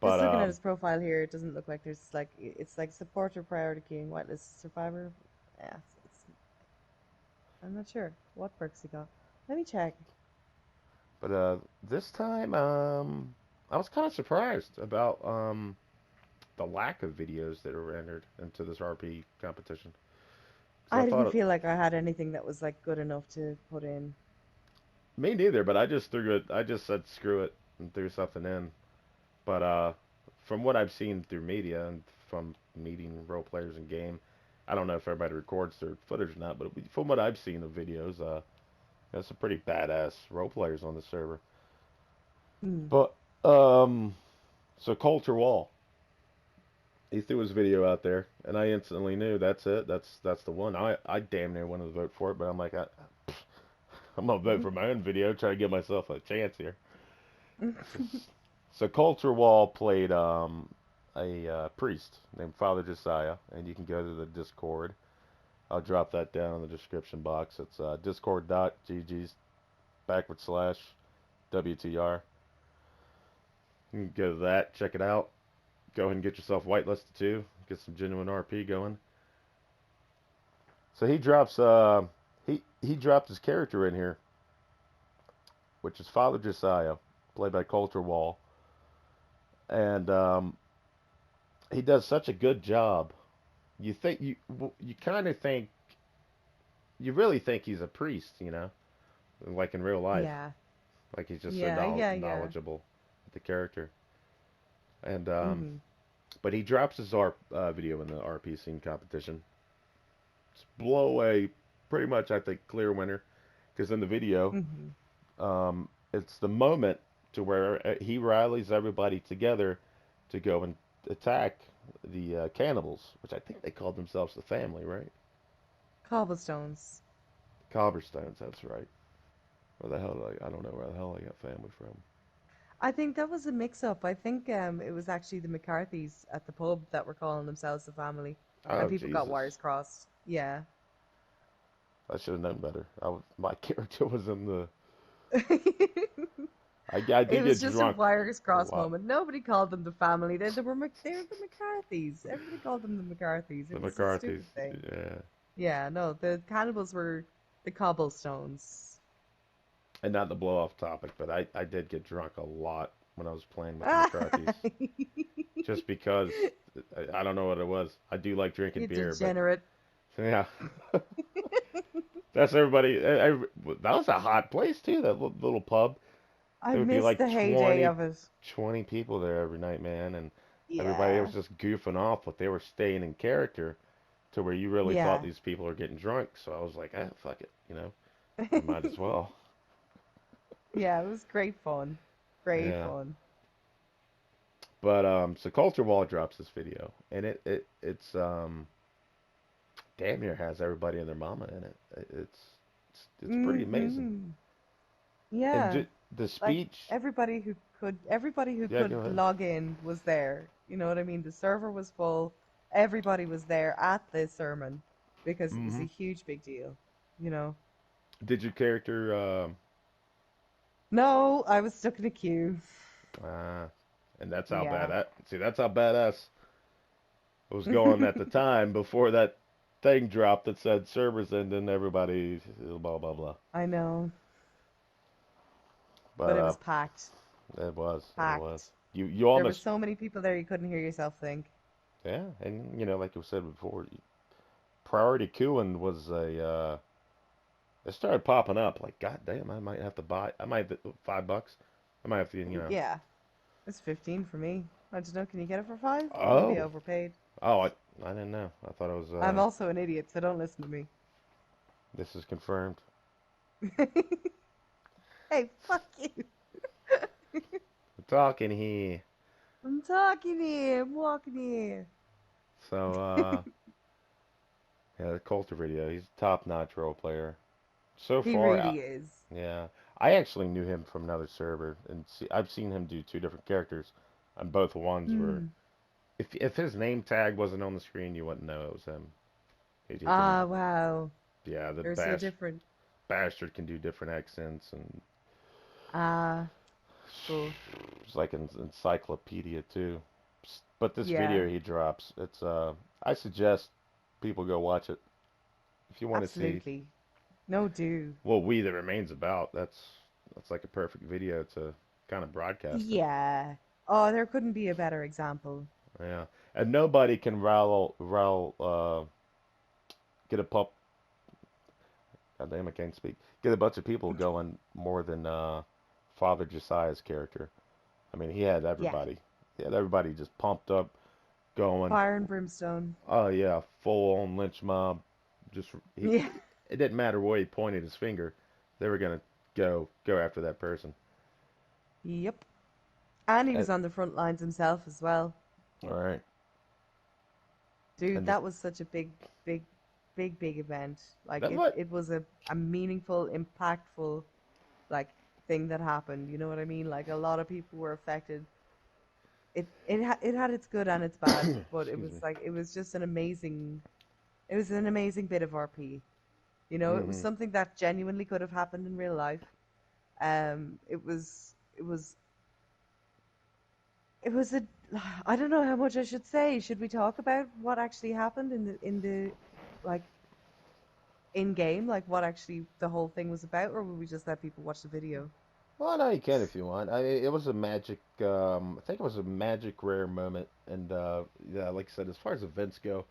But Just looking at his profile here, it doesn't look like there's like it's like supporter priority queuing, whitelist survivor. Yeah. I'm not sure what perks he got. Let me check. this time I was kind of surprised about the lack of videos that were entered into this RP competition. Because I I didn't thought it, feel like I had anything that was like good enough to put in. me neither, but I just threw it. I just said screw it and threw something in. But from what I've seen through media and from meeting role players in game, I don't know if everybody records their footage or not, but from what I've seen of videos, there's some pretty badass role players on the server. Hmm. But so Coulter Wall, he threw his video out there, and I instantly knew that's it. That's the one. I damn near wanted to vote for it, but I'm like I'm gonna vote for my own video, try to give myself a chance here. So, so Coulter Wall played a priest named Father Josiah, and you can go to the Discord. I'll drop that down in the description box. It's discord.gg's backward slash WTR. You can go to that, check it out. Go ahead and get yourself whitelisted too. Get some genuine RP going. So he dropped his character in here, which is Father Josiah, played by Coulter Wall, and he does such a good job. You kind of think you really think he's a priest, like in real life, Yeah. like he's just so Yeah, yeah, yeah. knowledgeable with the character. And Mhm. but he drops his video in the RP scene competition. It's blow away, pretty much I think clear winner, because in the video, Mhm. it's the moment to where he rallies everybody together to go and attack the cannibals, which I think they called themselves the family, right? Cobblestones. Cobberstones, that's right. Where the hell I don't know where the hell I got family from. I think that was a mix-up. I think it was actually the McCarthys at the pub that were calling themselves the family, and Oh people got Jesus, wires crossed. Yeah. I should have known better. My character was in the. I It did was get just a drunk wires a cross lot. moment. Nobody called them the family. They were the McCarthys. Everybody called them the McCarthys. The It was a McCarthy's, stupid thing. yeah, Yeah, no, the cannibals were the cobblestones. and not to blow off topic, but I did get drunk a lot when I was playing with the McCarthy's, just because I don't know what it was. I do like drinking You beer, but degenerate. yeah, that's everybody. That was a hot place too. That little pub. I There would be missed like the heyday 20, of it. 20 people there every night, man, and everybody was Yeah. just goofing off, but they were staying in character to where you really thought Yeah. these people are getting drunk. So I was like, ah, fuck it. I might as well. Yeah, it was great fun. Great Yeah. fun. But so Culture Wall drops this video, and it's damn near has everybody and their mama in it. It's pretty amazing. Hmm. And Yeah. the Like speech, everybody who yeah, go could ahead. log in was there. You know what I mean? The server was full. Everybody was there at the sermon because it was a Hmm. huge big deal, you know. Did your character No, I was stuck in a queue. uh, and that's how Yeah. bad that's how badass was going at the time before that thing dropped that said servers ending, everybody blah blah blah. I know, But but it was packed. it was. Packed. You There were almost so many people there you couldn't hear yourself think. yeah, and like you said before, priority queuing was a it started popping up like god damn, I might have to buy I might $5. I might have to. Yeah, it's 15 for me. I don't know. Can you get it for 5? Maybe I Oh, overpaid. oh, I didn't know. I thought it was I'm also an idiot, so don't listen to me. this is confirmed. Hey, fuck you. We're talking here. I'm talking here. I'm walking here. So yeah, the Coulter video, he's a top-notch role player. So He far, really is. yeah. I actually knew him from another server, and I've seen him do two different characters, and both ones were. Hmm. If his name tag wasn't on the screen, you wouldn't know it was him. He can, Ah, wow. yeah, the They're so different. bastard can do different accents, and Ah, cool. it's like an encyclopedia too. But this Yeah, video he drops, I suggest people go watch it if you want to see absolutely. No, do. what We the Remains about. That's like a perfect video to kind of broadcast it. Yeah. Oh, there couldn't be a better example. Yeah, and nobody can get a pup. God damn, I can't speak. Get a bunch of people going more than Father Josiah's character. I mean, he had Yeah. everybody. He had everybody just pumped up, going. Fire and brimstone. Oh yeah, full on lynch mob. Just Yeah. it didn't matter where he pointed his finger. They were gonna go after that person. Yep. And he And, was on the front lines himself as well. all right, Dude, and this that was such a big event. Like that what it was a meaningful, impactful like thing that happened. You know what I mean? Like a lot of people were affected. it had its good and its bad, but it Excuse was me. like it was just it was an amazing bit of RP. You know, it was Hmm. something that genuinely could have happened in real life. It was it was a I don't know how much I should say. Should we talk about what actually happened in the like in game, like what actually the whole thing was about, or will we just let people watch the video? Well, no, you can if you want. It was a magic. I think it was a magic rare moment, and yeah, like I said, as far as events go,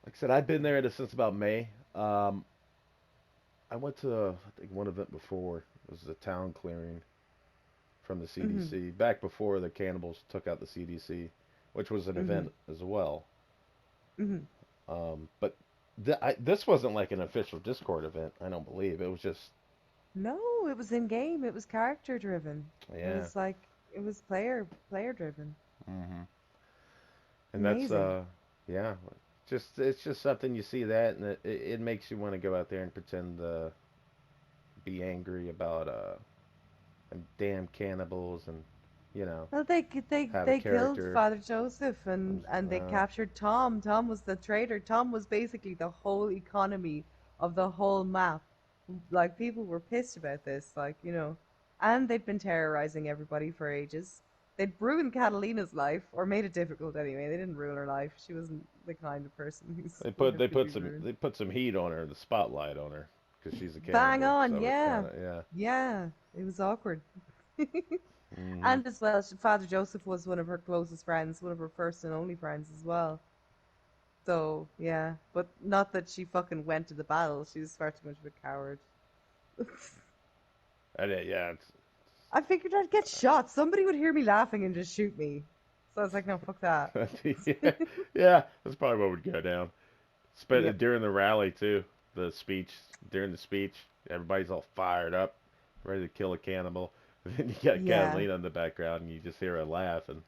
like I said, I've been there since about May. I went to I think one event before. It was a town clearing from the Hmm. CDC back before the cannibals took out the CDC, which was an Hmm. event as well. Hmm. But this wasn't like an official Discord event. I don't believe it was just No, it was in game. It was character driven. It yeah. was it was player driven. Hmm. And that's Amazing. yeah, just it's just something you see that and it makes you want to go out there and pretend be angry about damn cannibals and you know Well, have a they killed character. Father Joseph and they Uh, captured Tom. Tom was the traitor. Tom was basically the whole economy of the whole map. Like people were pissed about this, like, you know, and they'd been terrorizing everybody for ages. They'd ruined Catalina's life, or made it difficult anyway. They didn't ruin her life. She wasn't the kind of person whose life could be ruined. they put some heat on her, the spotlight on her because she's a Bang cannibal. on, So it kind yeah. of yeah. Yeah, it was awkward. Hmm. And as well, Father Joseph was one of her closest friends, one of her first and only friends as well. So, yeah. But not that she fucking went to the battle. She was far too much of a coward. And yeah, I figured I'd get shot. Somebody would hear me laughing and just shoot me. So I was like, no, fuck that. yeah, yeah, that's probably what would go down. Yep. During the rally too, the speech during the speech, everybody's all fired up, ready to kill a cannibal. And then you got Yeah. Catalina in the background, and you just hear her laugh, and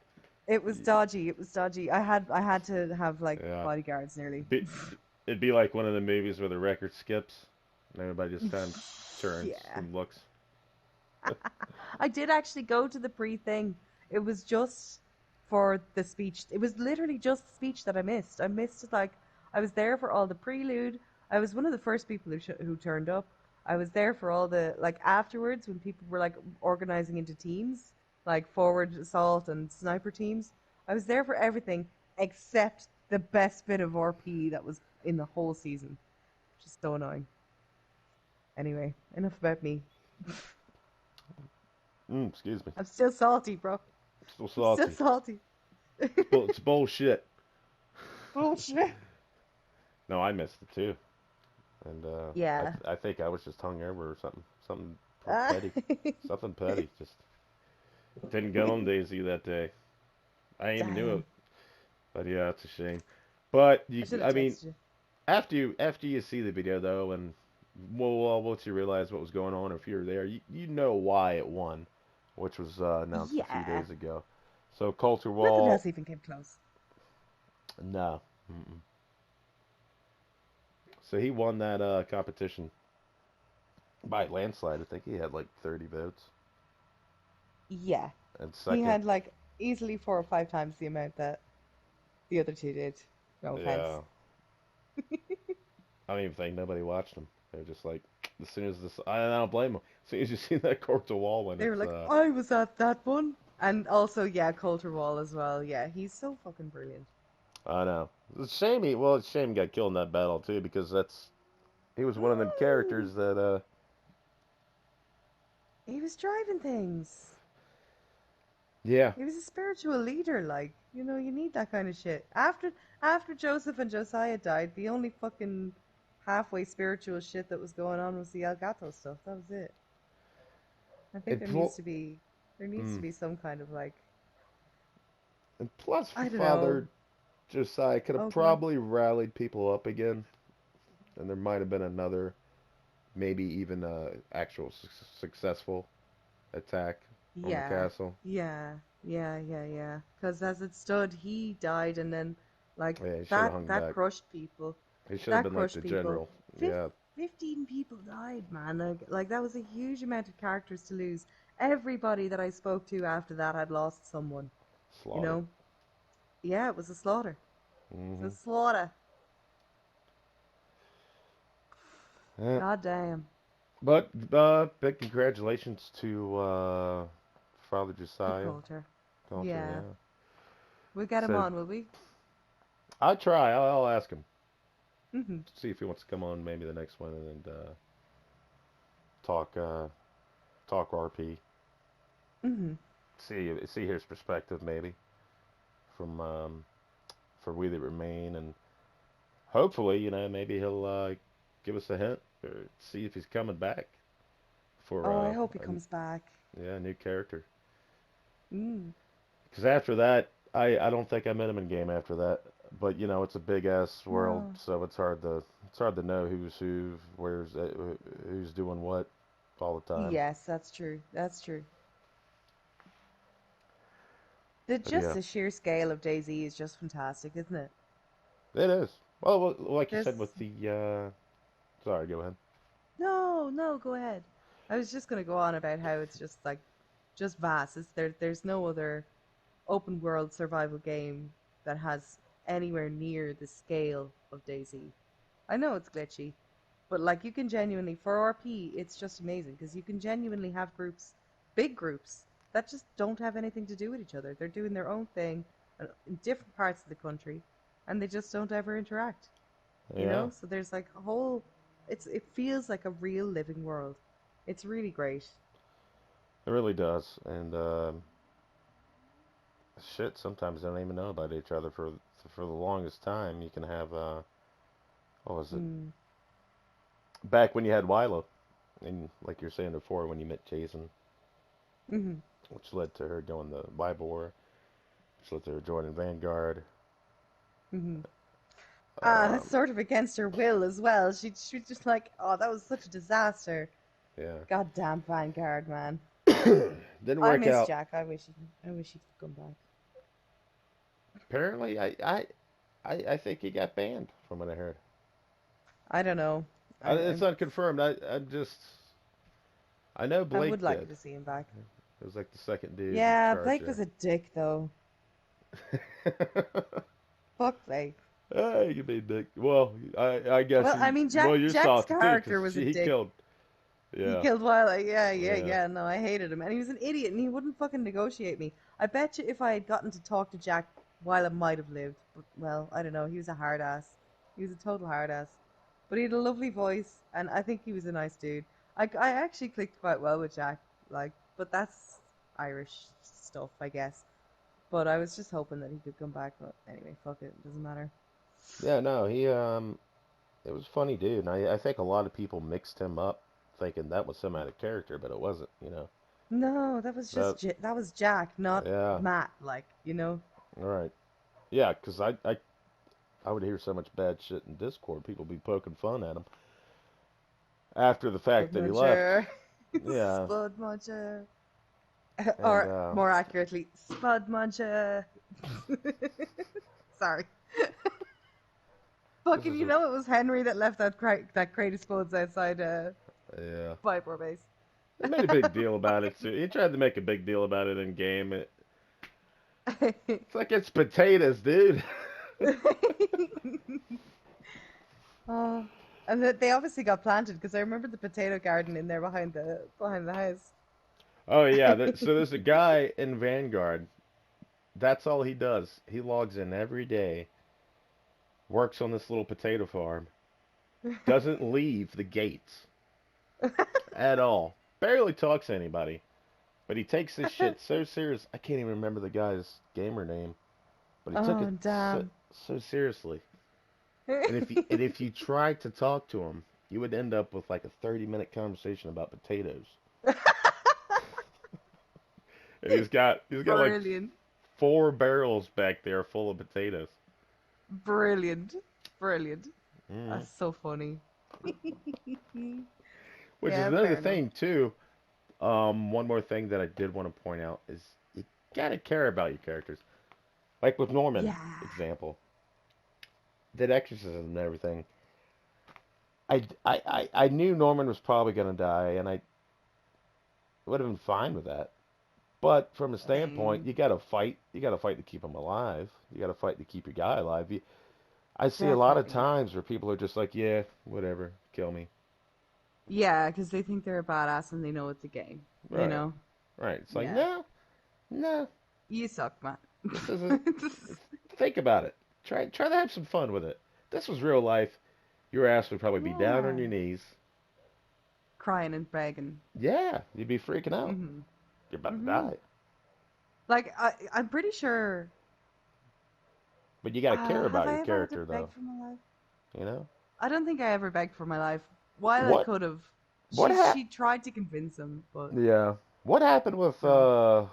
It was dodgy. It was dodgy. I had to have like yeah, bodyguards nearly. be, it'd be like one of the movies where the record skips, and everybody just kind of turns Yeah. and looks. I did actually go to the pre thing. It was just for the speech. It was literally just the speech that I missed. I missed it. Like I was there for all the prelude. I was one of the first people who turned up. I was there for all the like afterwards when people were like organizing into teams, like forward assault and sniper teams. I was there for everything except the best bit of RP that was in the whole season, which is so annoying. Anyway, enough about me. Excuse me. I'm still salty, bro. Still I'm still salty. salty. It's bullshit. Bullshit. No, I missed it too, and Yeah. I think I was just hungover or something Ah. petty, something petty. Just didn't get on Daisy that day. I even knew it, Damn. but yeah, it's a shame. But I should have I mean, texted you. after you see the video though, and once you realize what was going on, if you're there, you know why it won, which was announced a few Yeah. days ago. So Culture Nothing Wall, else even came close. no. Mm-mm. So he won that competition by landslide. I think he had like 30 votes. Yeah. And He second, had like easily 4 or 5 times the amount that the other two did. No offense. yeah, I don't even think nobody watched him. They're just like, as soon as this, I don't blame them. As soon as you see that Culture Wall when They were it's like, I was at that one. And also, yeah, Coulter Wall as well. Yeah, he's so fucking brilliant. I know. It's a shame it's a shame he got killed in that battle too because he was one of them Mm. characters that He was driving things. yeah. He was a spiritual leader, like, you know, you need that kind of shit. After Joseph and Josiah died, the only fucking halfway spiritual shit that was going on was the El Gato stuff. That was it. I think And pl- there needs to mm, be some kind of like and plus I don't know. Father Josiah could have Oh, go on. probably rallied people up again, and there might have been another, maybe even actual successful attack on the Yeah, castle. yeah. Because as it stood, he died, and then like Yeah, he should have hung that back. crushed people. He should have That been like crushed the people. general. Fif Yeah. 15 people died, man. Like that was a huge amount of characters to lose. Everybody that I spoke to after that had lost someone. You Slaughter. know? Yeah, it was a slaughter. It Hmm. was a slaughter. Yeah. God damn. But big congratulations to Father To Josiah culture. Culture. Yeah. Yeah. We'll get him Said on, will we? I'll try. I'll ask him. Mm-hmm. See if he wants to come on maybe the next one and talk talk RP. Mm-hmm. See his perspective maybe from for We That Remain, and hopefully maybe he'll give us a hint or see if he's coming back for Oh, I hope he comes back. a new character. Mm. Because after that, I don't think I met him in game after that. But it's a big ass world, No. so it's hard to know who's who, who's doing what all the time. Yes, that's true. That's true. The But just yeah, the sheer scale of DayZ is just fantastic, isn't it? it is. Well, like you said There's with the sorry, go ahead. no, no, go ahead. I was just gonna go on about how it's just like just vast. There's no other open world survival game that has anywhere near the scale of DayZ. I know it's glitchy, but like you can genuinely for RP, it's just amazing because you can genuinely have groups, big groups that just don't have anything to do with each other. They're doing their own thing in different parts of the country, and they just don't ever interact. Yeah, So there's like a whole. It feels like a real living world. It's really great. it really does. And shit, sometimes they don't even know about each other for the longest time. You can have what was it? Mm. Back when you had Wilo, and like you're saying before, when you met Jason, Hmm. which led to her going to Wybor, which led to her joining Vanguard. Hmm. Um, Sort of against her will as well. She was just like, oh, that was such a disaster. yeah, Goddamn Vanguard, man. didn't I work miss out. Jack. I wish he could come back. Apparently, I think he got banned from what I heard. I don't know. It's unconfirmed. I know I would Blake like did. to see him back. It was like the second dude in Yeah, charge Blake was there. a dick though. Fuck Blake. You can be Dick. Well, I guess Well, I mean, you're Jack's salty too because character was a he dick. killed. He Yeah, killed Wiley. Yeah, yeah, yeah, yeah. No, I hated him, and he was an idiot, and he wouldn't fucking negotiate me. I bet you if I had gotten to talk to Jack, Wiley might have lived. But well, I don't know. He was a hard ass. He was a total hard ass. But he had a lovely voice, and I think he was a nice dude. I actually clicked quite well with Jack, like, but that's Irish stuff, I guess. But I was just hoping that he could come back. But anyway, fuck it. It doesn't matter. yeah. No, it was funny, dude. And I think a lot of people mixed him up, thinking that was some out of character, but it wasn't. No, that was That, that was Jack, not yeah, Matt. Like. all right, yeah. Because I would hear so much bad shit in Discord. People be poking fun at him after the fact Spud that he left. Muncher. Yeah, Spud Muncher. and Or more accurately, Spud Muncher. Sorry. this Fucking, is a it was Henry that left that crate of spuds outside yeah. Vibor base. He made a big deal about it too. He tried to make a big deal about it in game. It's like it's potatoes, dude. Oh, and they obviously got planted because I remember the potato garden in there behind the house. Oh yeah, so there's a guy in Vanguard. That's all he does. He logs in every day, works on this little potato farm, doesn't leave the gates at all. Barely talks to anybody. But he takes this shit so serious. I can't even remember the guy's gamer name, but he took Oh it damn. so seriously. And if you tried to talk to him, you would end up with like a 30-minute conversation about potatoes. And he's got like Brilliant. 4 barrels back there full of potatoes. Brilliant. Brilliant. Mm. That's so funny. Which is Yeah, another fair enough. thing too. One more thing that I did want to point out is you gotta care about your characters. Like with Norman, Yeah. example, did exorcism and everything. I knew Norman was probably gonna die, and I would have been fine with that. But from a standpoint, Same. you got to fight. You got to fight to keep him alive. You got to fight to keep your guy alive. I see a lot of Definitely. times where people are just like, yeah, whatever, kill me. Yeah, because they think they're a badass and they know it's a game. You Right, know? right. It's like, Yeah. no, no, You suck, man. this isn't. It's, think about it. Try to have some fun with it. This was real life. Your ass would probably be down on Yeah. your knees. Crying and begging. Yeah, you'd be freaking out. Hmm. You're about to Hmm. die. Like, I'm pretty sure. But you got to care Have about your I ever had to character, beg though. for my life? You know I don't think I ever begged for my life. While I what? could have, What she happened? tried to convince him, but Yeah. What happened with no.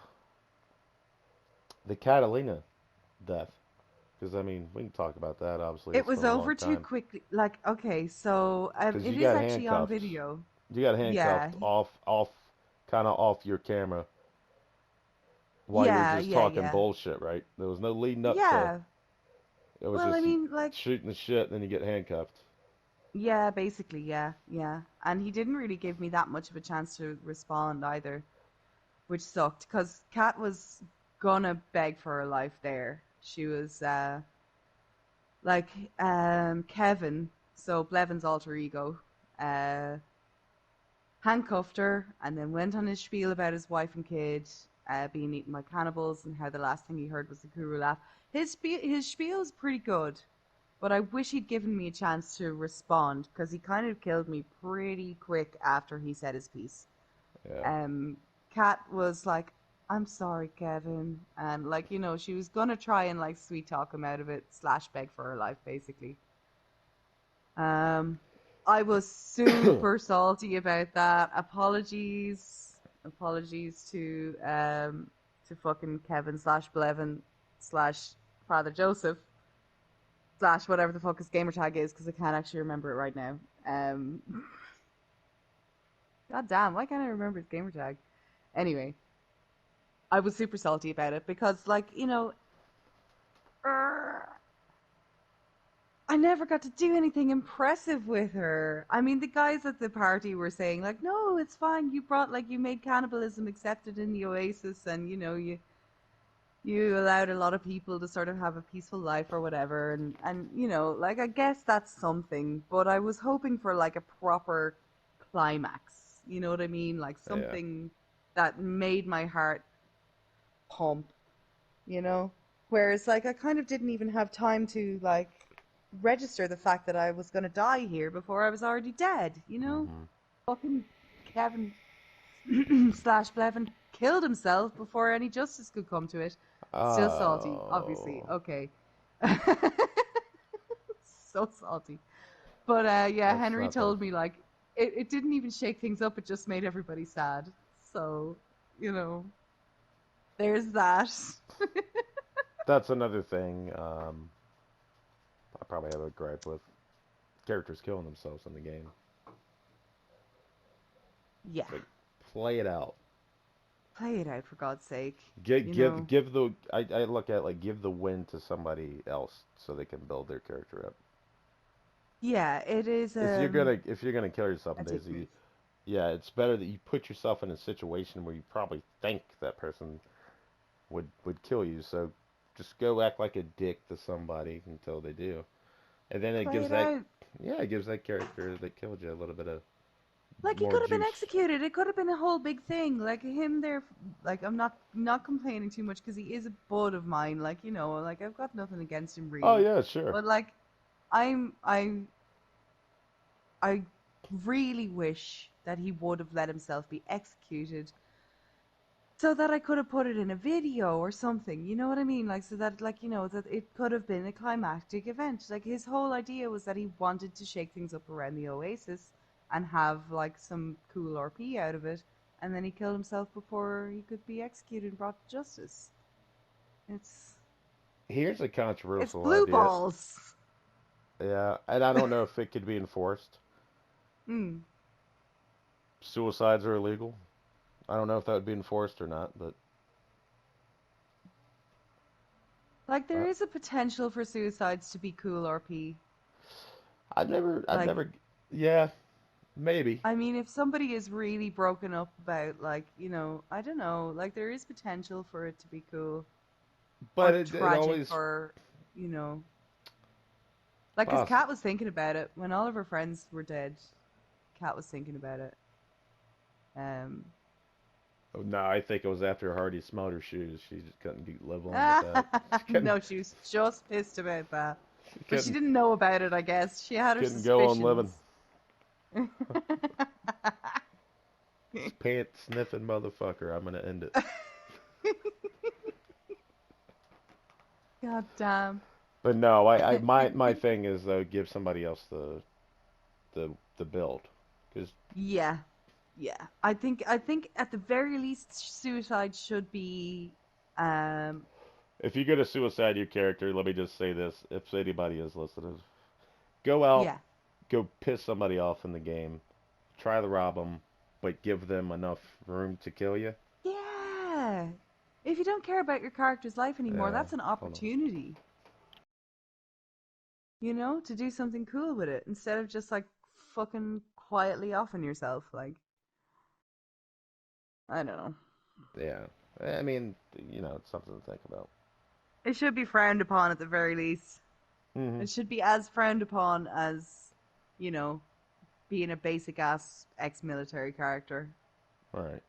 the Catalina death? Because I mean, we can talk about that. Obviously, It it's was been a long over too time. quickly. Like, okay, so Because it you is got actually on handcuffed. video. You got Yeah, handcuffed off, kind of off your camera while you were yeah, just yeah, talking yeah, bullshit, right? There was no leading up to. yeah. It was Well, I just you mean, like, shooting the shit, and then you get handcuffed. yeah, basically, yeah, yeah. And he didn't really give me that much of a chance to respond either, which sucked because Kat was gonna beg for her life there. She was like Kevin, so Blevins' alter ego, uh handcuffed her and then went on his spiel about his wife and kid being eaten by cannibals and how the last thing he heard was the guru laugh. His spiel is pretty good, but I wish he'd given me a chance to respond because he kind of killed me pretty quick after he said his piece. Yeah. Um, Kat was like, "I'm sorry, Kevin," and like she was gonna try and like sweet talk him out of it, slash beg for her life, basically. Um, I was super salty about that. Apologies to fucking Kevin slash Blevin slash Father Joseph slash whatever the fuck his gamer tag is because I can't actually remember it right now. Um, God damn, why can't I remember his gamer tag? Anyway, I was super salty about it because like I never got to do anything impressive with her. I mean, the guys at the party were saying like, "No, it's fine. You made cannibalism accepted in the Oasis, and you allowed a lot of people to sort of have a peaceful life or whatever." And like I guess that's something, but I was hoping for like a proper climax. You know what I mean? Like Yeah. something that made my heart pump. You know, whereas like I kind of didn't even have time to like register the fact that I was going to die here before I was already dead, you know? Hmm. Fucking Kevin slash Blevin killed himself before any justice could come to it. Still salty, obviously. Oh, Okay. So salty. But yeah, that's Henry not the. told me like it didn't even shake things up, it just made everybody sad. So, you know, there's that. That's another thing. I probably have a gripe with characters killing themselves in the game. Yeah. It's like play it out. Play it out for God's sake. Give You give know. give the I look at it like give the win to somebody else so they can build their character up. Yeah, it is If you're gonna kill yourself a in dick Daisy, move. yeah, it's better that you put yourself in a situation where you probably think that person would kill you. So just go act like a dick to somebody until they do, and then it Play gives it that out. yeah it gives that character that killed you a little bit of Like he more could have been juice. executed. It could have been a whole big thing. Like him there. Like I'm not complaining too much because he is a bud of mine. Like like I've got nothing against him Oh really. yeah, sure. But like I'm I really wish that he would have let himself be executed so that I could have put it in a video or something. You know what I mean? Like so that like that it could have been a climactic event. Like his whole idea was that he wanted to shake things up around the Oasis and have like some cool RP out of it, and then he killed himself before he could be executed and brought to justice. It's Here's a it's controversial blue idea. balls. Yeah, and I don't know if it could be enforced. Hmm. Suicides are illegal. I don't know if that would be enforced or not, but Like there uh, is a potential for suicides to be cool RP. I've Like never, yeah. maybe. I mean, if somebody is really broken up about, like, I don't know, like, there is potential for it to be cool or But it tragic always or, you know, like, because possible. Kat was thinking about it when all of her friends were dead. Kat was thinking about it. Um, Oh, no, I think it was after Hardy smelled her shoes. She just couldn't live on with that. She couldn't, no, she was just pissed about that. she But she couldn't, didn't know about it, I guess. She had her couldn't go on living. suspicions. This pant sniffing motherfucker. I'm gonna end it. God damn. But no, my thing is though, give somebody else the build, because Yeah, yeah. I think at the very least suicide should be um if you get a suicide your character, let me just say this: if anybody is listening, go out, yeah. go piss somebody off in the game, try to rob them, but give them enough room to kill you. Yeah. If you don't care about your character's life anymore, Yeah, that's an hold on. opportunity, to do something cool with it instead of just like fucking quietly offing yourself. Like, I don't know. Yeah, I mean, it's something to think about. It should be frowned upon at the very least. Hmm. It should be as frowned upon as, you know, being a basic ass ex military character. All right.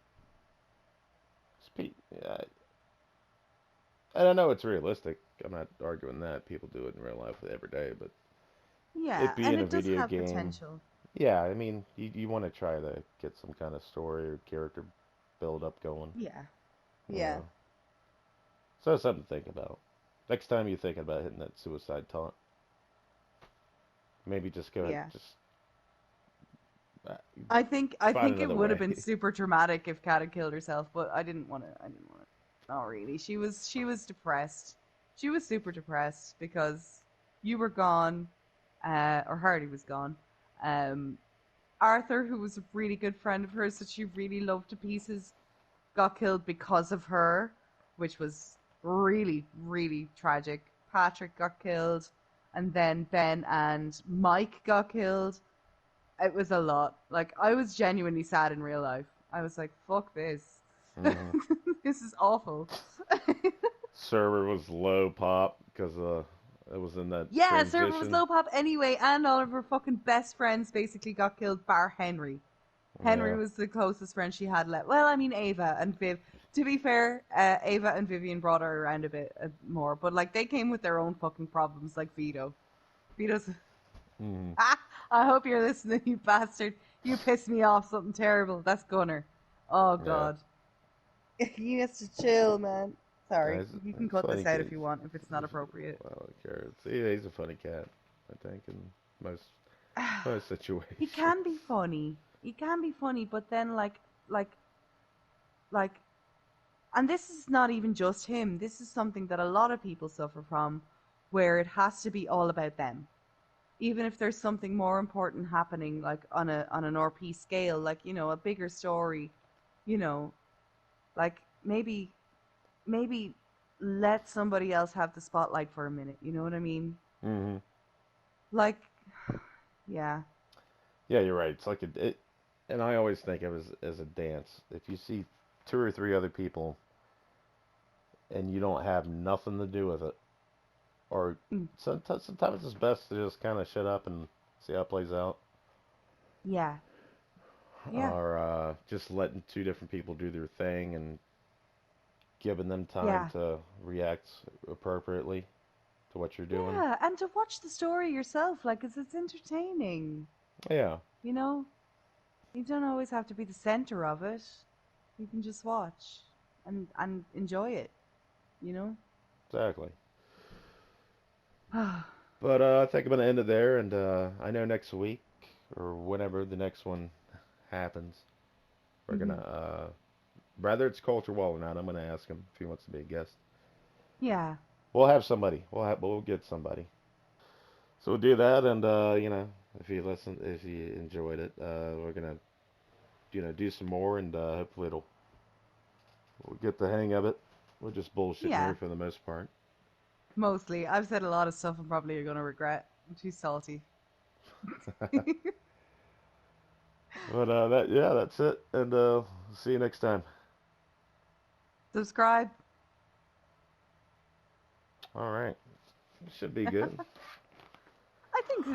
Speak. Yeah, and I know it's realistic. I'm not arguing that. People do it in real life every day, but it Yeah, and being a it does video have game, potential. yeah, I mean, you want to try to get some kind of story or character build up going. Yeah. Yeah. Uh, so it's something to think about. Next time you're thinking about hitting that suicide taunt, maybe just go ahead, Yeah. just uh, I think find it another would have way. been super dramatic if Kat had killed herself, but I didn't want to. I didn't want to. Not really. She was depressed. She was super depressed because you were gone, or Hardy was gone. Um, Arthur, who was a really good friend of hers that she really loved to pieces, got killed because of her, which was really, really tragic. Patrick got killed, and then Ben and Mike got killed. It was a lot. Like, I was genuinely sad in real life. I was like, fuck this. Hmm. This is awful. Server was low pop because it was in that Yeah, server was transition. low pop anyway, and all of her fucking best friends basically got killed, bar Henry. Henry Yeah, was the closest friend she had left. Well, I mean, Ava and Viv. To be fair, Ava and Vivian brought her around a bit more, but like they came with their own fucking problems, like Vito. Vito's. hmm, Ah, I hope you're listening, you bastard. You pissed me off something terrible. That's Gunner. Oh yeah. God. He has to chill, man. Sorry, He's, you can he's cut funny. this out if you want, if it's not appropriate. Well, I don't care. He's a funny cat. I think in most most He situations. can be funny. He can be funny, but then like, like, and this is not even just him. This is something that a lot of people suffer from, where it has to be all about them. Even if there's something more important happening, like on an RP scale, like a bigger story, you know, like maybe let somebody else have the spotlight for a minute. You know what I mean? Hmm. Like, yeah, Yeah, you're right. It's like and I always think of it as a dance. If you see two or three other people and you don't have nothing to do with it, or mm, sometimes it's best to just kind of shut up and see how it plays out, yeah, yeah, or just letting two different people do their thing and giving them time yeah, to react appropriately to what you're doing. yeah. And to watch the story yourself, like, 'cause it's entertaining. Yeah, You know, you don't always have to be the center of it. You can just watch and enjoy it. You exactly. know. But I think I'm gonna end it there, and I know next week or whenever the next one happens, we're gonna Hmm. whether it's Culture Wall or not, I'm gonna ask him if he wants to be a guest. Yeah. We'll have somebody. We'll get somebody. So we'll do that, and if you enjoyed it, we're gonna do some more, and hopefully we'll get the hang of it. We're just bullshitting here Yeah. for the most part. Mostly. I've said a lot of stuff I'm probably going to regret. I'm too salty. But that's it, and see you next time. Subscribe. All right, should be good. I think